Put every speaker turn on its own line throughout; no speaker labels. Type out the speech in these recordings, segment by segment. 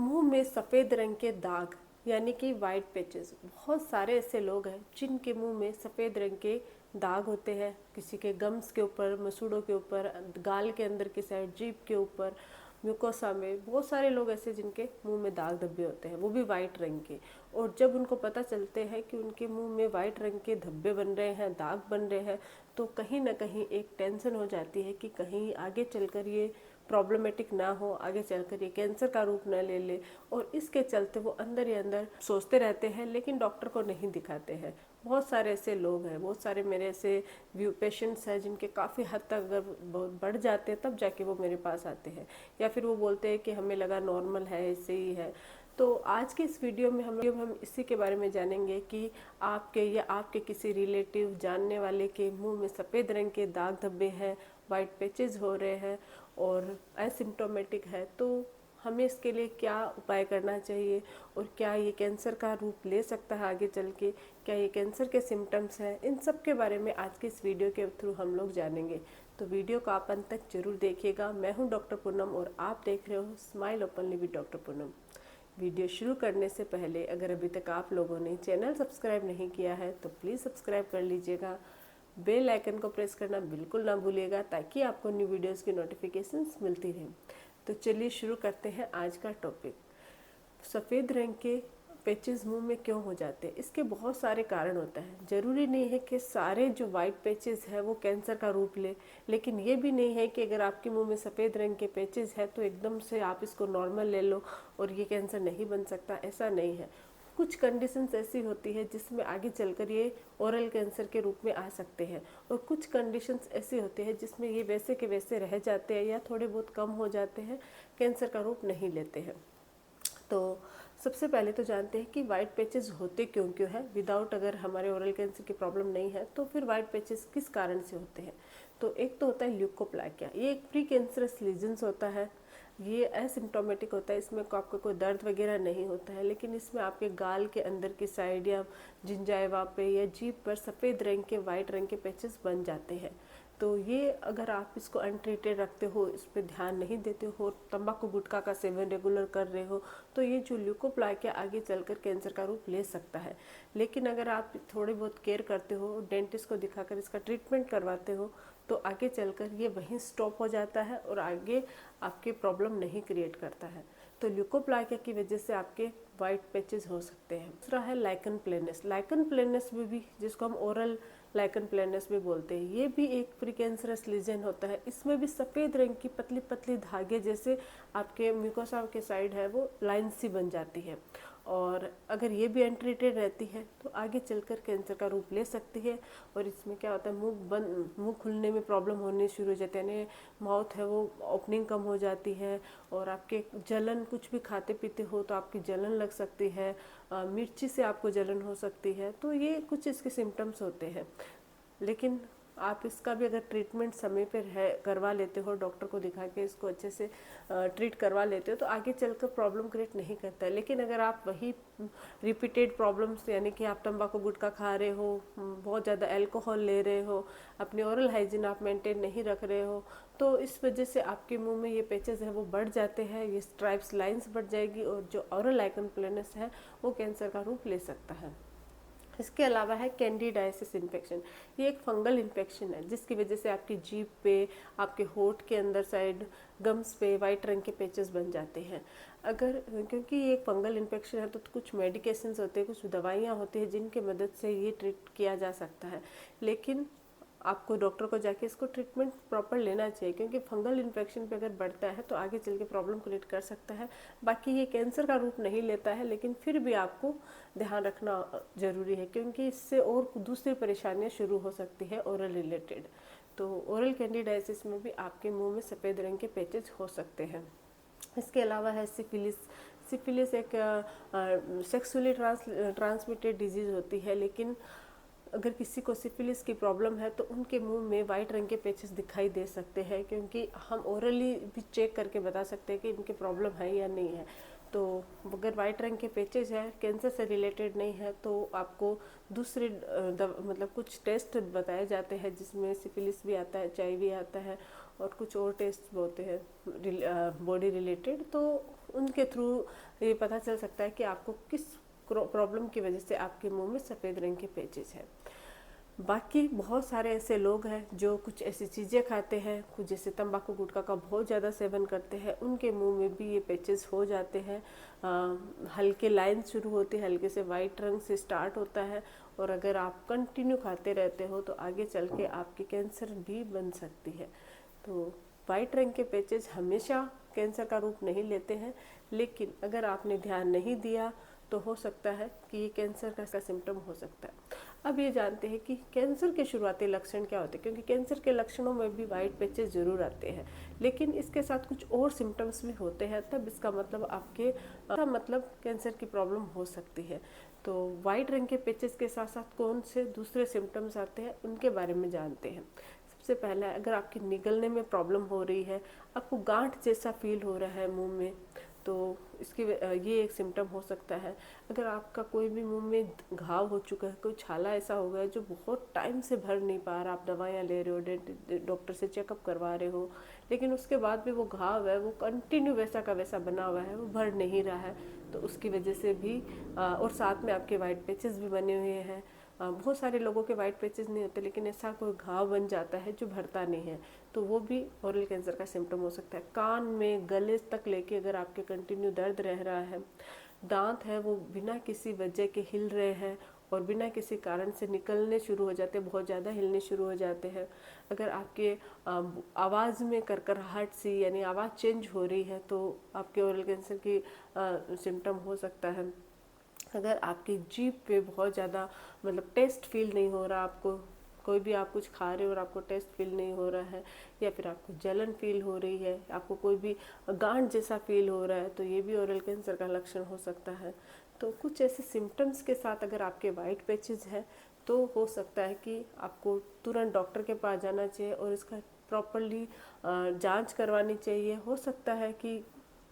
मुंह में सफ़ेद रंग के दाग यानी कि वाइट पैचेस। बहुत सारे ऐसे लोग हैं जिनके मुंह में सफ़ेद रंग के दाग होते हैं। किसी के गम्स के ऊपर, मसूड़ों के ऊपर, गाल के अंदर की साइड, जीभ के ऊपर, म्यूकोसा में बहुत सारे लोग ऐसे जिनके मुंह में दाग धब्बे होते हैं, वो भी वाइट रंग के। और जब उनको पता चलते हैं कि उनके मुंह में वाइट रंग के धब्बे बन रहे हैं, दाग बन रहे हैं, तो कहीं ना कहीं एक टेंशन हो जाती है कि कहीं आगे चलकर ये प्रॉब्लमेटिक ना हो, आगे चलकर ये कैंसर का रूप न ले ले। और इसके चलते वो अंदर ही अंदर सोचते रहते हैं लेकिन डॉक्टर को नहीं दिखाते हैं। बहुत सारे ऐसे लोग हैं, बहुत सारे मेरे ऐसे पेशेंट्स हैं जिनके काफ़ी हद तक अगर बहुत बढ़ जाते हैं तब जाके वो मेरे पास आते हैं, या फिर वो बोलते हैं कि हमें लगा नॉर्मल है, ऐसे ही है। तो आज के इस वीडियो में हम इसी के बारे में जानेंगे कि आपके या आपके किसी रिलेटिव, जानने वाले के मुंह में सफ़ेद रंग के दाग धब्बे हैं, वाइट पैचेस हो रहे हैं और एसिम्प्टोमेटिक है, तो हमें इसके लिए क्या उपाय करना चाहिए और क्या ये कैंसर का रूप ले सकता है आगे चल के, क्या ये कैंसर के सिम्टम्स हैं, इन सब के बारे में आज के इस वीडियो के थ्रू हम लोग जानेंगे। तो वीडियो को आप अंत तक जरूर देखिएगा। मैं हूं डॉक्टर पूनम और आप देख रहे हो smile openly with doctor Poonam. Video शुरू करने से पहले अगर अभी तक आप लोगों ने चैनल सब्सक्राइब नहीं किया है तो प्लीज़ सब्सक्राइब कर लीजिएगा। बेल आइकन को प्रेस करना बिल्कुल ना भूलिएगा ताकि आपको न्यू वीडियोस की नोटिफिकेशंस मिलती रहें। तो चलिए शुरू करते हैं आज का टॉपिक। सफ़ेद रंग के पैचेस मुंह में क्यों हो जाते हैं? इसके बहुत सारे कारण होता है। ज़रूरी नहीं है कि सारे जो वाइट पैचेस है वो कैंसर का रूप ले, लेकिन ये भी नहीं है कि अगर आपके मुंह में सफ़ेद रंग के पैचेस है तो एकदम से आप इसको नॉर्मल ले लो और ये कैंसर नहीं बन सकता, ऐसा नहीं है। कुछ कंडीशंस ऐसी होती है जिसमें आगे चलकर ये ओरल कैंसर के रूप में आ सकते हैं, और कुछ कंडीशंस ऐसी होती है जिसमें ये वैसे के वैसे रह जाते हैं या थोड़े बहुत कम हो जाते हैं, कैंसर का रूप नहीं लेते हैं। तो सबसे पहले तो जानते हैं कि वाइट पैचेस होते क्यों क्यों है। विदाउट अगर हमारे ओरल कैंसर की प्रॉब्लम नहीं है तो फिर वाइट पैचेस किस कारण से होते हैं? तो एक तो होता है ल्यूकोप्लाकिया। ये एक प्री कैंसरस लीजन्स होता है। ये एसिम्टोमेटिक होता है, इसमें आपको कोई दर्द वगैरह नहीं होता है, लेकिन इसमें आपके गाल के अंदर की साइड या जिंजाइवा पे या जीभ पर सफ़ेद रंग के, वाइट रंग के पैचेस बन जाते हैं। तो ये अगर आप इसको अनट्रीटेड रखते हो, इस पर ध्यान नहीं देते हो, तंबाकू गुटखा का सेवन रेगुलर कर रहे हो, तो ये जो ल्यूकोप्लाकिया आगे चलकर कैंसर का रूप ले सकता है। लेकिन अगर आप थोड़ी बहुत केयर करते हो, डेंटिस्ट को दिखाकर इसका ट्रीटमेंट करवाते हो, तो आगे चलकर ये वहीं स्टॉप हो जाता है और आगे आपके प्रॉब्लम नहीं क्रिएट करता है। तो ल्यूकोप्लाकिया की वजह से आपके वाइट पैचेस हो सकते हैं। दूसरा है लाइकन प्लेनस। लाइकन प्लेनस में भी, जिसको हम ओरल लाइकन प्लेनस भी बोलते हैं, ये भी एक प्री कैंसरस लीजन होता है। इसमें भी सफ़ेद रंग की पतली पतली धागे जैसे आपके म्यूकोसा के साइड है वो लाइन सी बन जाती है, और अगर ये भी अनट्रीटेड रहती है तो आगे चलकर कैंसर का रूप ले सकती है। और इसमें क्या होता है, मुंह खुलने में प्रॉब्लम होने शुरू हो जाते हैं, यानी माउथ है वो ओपनिंग कम हो जाती है, और आपके जलन, कुछ भी खाते पीते हो तो आपकी जलन लग सकती है, मिर्ची से आपको जलन हो सकती है। तो ये कुछ इसके सिम्टम्स होते हैं। लेकिन आप इसका भी अगर ट्रीटमेंट समय पर है, करवा लेते हो, डॉक्टर को दिखा के इसको अच्छे से ट्रीट करवा लेते हो, तो आगे चलकर प्रॉब्लम क्रिएट नहीं करता है। लेकिन अगर आप वही रिपीटेड प्रॉब्लम्स, यानी कि आप तंबाकू गुटखा खा रहे हो, बहुत ज़्यादा अल्कोहल ले रहे हो, अपनी ओरल हाइजीन आप मेंटेन नहीं रख रहे हो, तो इस वजह से आपके मुंह में ये पैचेस है वो बढ़ जाते हैं, ये स्ट्राइप्स लाइंस बढ़ जाएगी, और जो ओरल लाइकन प्लेनस है वो कैंसर का रूप ले सकता है। इसके अलावा है कैंडिडाइसिस इन्फेक्शन। ये एक फंगल इन्फेक्शन है जिसकी वजह से आपकी जीभ पे, आपके होठ के अंदर साइड, गम्स पे वाइट रंग के पैचेस बन जाते हैं। अगर, क्योंकि ये एक फंगल इन्फेक्शन है तो कुछ मेडिकेशंस होते हैं, कुछ दवाइयाँ होती हैं जिनके मदद से ये ट्रीट किया जा सकता है। लेकिन आपको डॉक्टर को जाके इसको ट्रीटमेंट प्रॉपर लेना चाहिए, क्योंकि फंगल इन्फेक्शन पे अगर बढ़ता है तो आगे चल के प्रॉब्लम क्रिएट कर सकता है। बाकी ये कैंसर का रूप नहीं लेता है, लेकिन फिर भी आपको ध्यान रखना ज़रूरी है, क्योंकि इससे और दूसरी परेशानियां शुरू हो सकती है ओरल रिलेटेड। तो ओरल कैंडिडाइसिस में भी आपके मुंह में सफ़ेद रंग के पैचेज हो सकते हैं। इसके अलावा है सिफिलिस। सिफिलिस एक सेक्सुअली ट्रांसमिटेड डिजीज़ होती है, लेकिन अगर किसी को सिफिलिस की प्रॉब्लम है तो उनके मुंह में वाइट रंग के पैचेस दिखाई दे सकते हैं, क्योंकि हम ओरली भी चेक करके बता सकते हैं कि इनके प्रॉब्लम है या नहीं है। तो अगर वाइट रंग के पैचेस है, कैंसर से रिलेटेड नहीं है, तो आपको दूसरे मतलब कुछ टेस्ट बताए जाते हैं जिसमें सिफिलिस भी आता है, HIV आता है, और कुछ और टेस्ट होते हैं बॉडी रिलेटेड। तो उनके थ्रू ये पता चल सकता है कि आपको किस प्रॉब्लम की वजह से आपके मुंह में सफ़ेद रंग के पैचेस हैं। बाकी बहुत सारे ऐसे लोग हैं जो कुछ ऐसी चीज़ें खाते हैं, कुछ जैसे तंबाकू गुटखा का बहुत ज़्यादा सेवन करते हैं, उनके मुंह में भी ये पैचेस हो जाते हैं। हल्के लाइन शुरू होती है, हल्के से वाइट रंग से स्टार्ट होता है, और अगर आप कंटिन्यू खाते रहते हो तो आगे चल के आपकी कैंसर भी बन सकती है। तो वाइट रंग के पैचेस हमेशा कैंसर का रूप नहीं लेते हैं, लेकिन अगर आपने ध्यान नहीं दिया तो हो सकता है कि ये कैंसर का सिम्टम हो सकता है। अब ये जानते हैं कि कैंसर के शुरुआती लक्षण क्या होते हैं, क्योंकि कैंसर के लक्षणों में भी वाइट पैचेस जरूर आते हैं, लेकिन इसके साथ कुछ और सिम्टम्स भी होते हैं, तब इसका मतलब मतलब कैंसर की प्रॉब्लम हो सकती है। तो वाइट रंग के पैचेस के साथ साथ कौन से दूसरे सिम्टम्स आते हैं उनके बारे में जानते हैं। सबसे पहला, अगर आपकी निगलने में प्रॉब्लम हो रही है, आपको गांठ जैसा फील हो रहा है मुंह में, तो इसकी ये एक सिम्टम हो सकता है। अगर आपका कोई भी मुंह में घाव हो चुका है, कोई छाला ऐसा हो गया है जो बहुत टाइम से भर नहीं पा रहा, आप दवाइयाँ ले रहे हो, डॉक्टर से चेकअप करवा रहे हो, लेकिन उसके बाद भी वो घाव है वो कंटिन्यू वैसा का वैसा बना हुआ है, वो भर नहीं रहा है, तो उसकी वजह से भी और साथ में आपके वाइट पैचेस भी बने हुए हैं। बहुत सारे लोगों के वाइट पैचेस नहीं होते, लेकिन ऐसा कोई घाव बन जाता है जो भरता नहीं है, तो वो भी ओरल कैंसर का सिम्टम हो सकता है। कान में गले तक लेके अगर आपके कंटिन्यू दर्द रह रहा है, दांत है वो बिना किसी वजह के हिल रहे हैं और बिना किसी कारण से निकलने शुरू हो जाते हैं, बहुत ज़्यादा हिलने शुरू हो जाते हैं, अगर आपके आवाज़ में करकराहट सी यानी आवाज़ चेंज हो रही है, तो आपके ओरल कैंसर की सिम्टम हो सकता है। अगर आपकी जीभ पे बहुत ज़्यादा मतलब टेस्ट फील नहीं हो रहा, आपको कोई भी आप कुछ खा रहे हो और आपको टेस्ट फील नहीं हो रहा है, या फिर आपको जलन फील हो रही है, आपको कोई भी गांठ जैसा फील हो रहा है, तो ये भी ओरल कैंसर का लक्षण हो सकता है। तो कुछ ऐसे सिम्टम्स के साथ अगर आपके वाइट पैचेस हैं तो हो सकता है कि आपको तुरंत डॉक्टर के पास जाना चाहिए और इसका प्रॉपरली जांच करवानी चाहिए। हो सकता है कि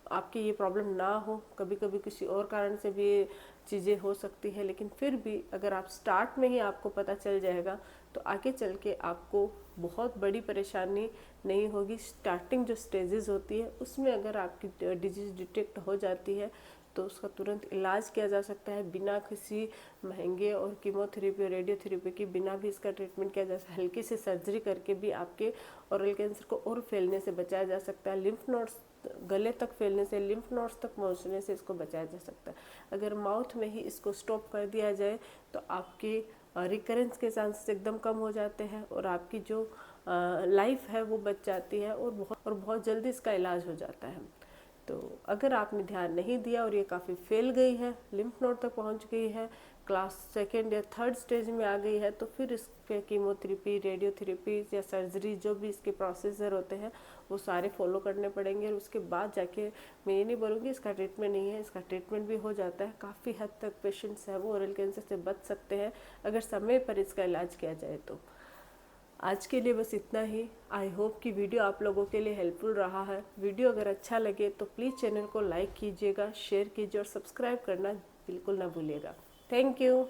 आपकी ये प्रॉब्लम ना हो, कभी कभी किसी और कारण से भी ये चीज़ें हो सकती है, लेकिन फिर भी अगर आप स्टार्ट में ही आपको पता चल जाएगा तो आगे चल के आपको बहुत बड़ी परेशानी नहीं होगी। स्टार्टिंग जो स्टेजेस होती है उसमें अगर आपकी डिजीज़ डिटेक्ट हो जाती है तो उसका तुरंत इलाज किया जा सकता है, बिना किसी महंगे और कीमोथेरेपी और रेडियोथेरेपी की बिना भी इसका ट्रीटमेंट किया जा सकता है। हल्की सी सर्जरी करके भी आपके ओरल कैंसर को और फैलने से बचाया जा सकता है। लिम्फ नोड्स गले तक फैलने से, लिम्फ नोड्स तक पहुंचने से इसको बचाया जा सकता है। अगर माउथ में ही इसको स्टॉप कर दिया जाए तो आपकी रिकरेंस के चांसेस एकदम कम हो जाते हैं और आपकी जो लाइफ है वो बच जाती है और बहुत जल्दी इसका इलाज हो जाता है। तो अगर आपने ध्यान नहीं दिया और ये काफ़ी फैल गई है, लिम्फ नोड तक पहुंच गई है, क्लास 2nd या 3rd स्टेज में आ गई है, तो फिर इस पे कीमोथेरेपी, रेडियोथेरेपी या सर्जरी जो भी इसके प्रोसीजर होते हैं वो सारे फॉलो करने पड़ेंगे। और उसके बाद जाके मैं ये नहीं बोलूँगी इसका ट्रीटमेंट नहीं है, इसका ट्रीटमेंट भी हो जाता है। काफ़ी हद तक पेशेंट्स है वो ओरल कैंसर से बच सकते हैं अगर समय पर इसका इलाज किया जाए तो। आज के लिए बस इतना ही। आई होप कि वीडियो आप लोगों के लिए हेल्पफुल रहा है। वीडियो अगर अच्छा लगे तो प्लीज़ चैनल को लाइक कीजिएगा, शेयर कीजिए और सब्सक्राइब करना बिल्कुल ना भूलिएगा। Thank you.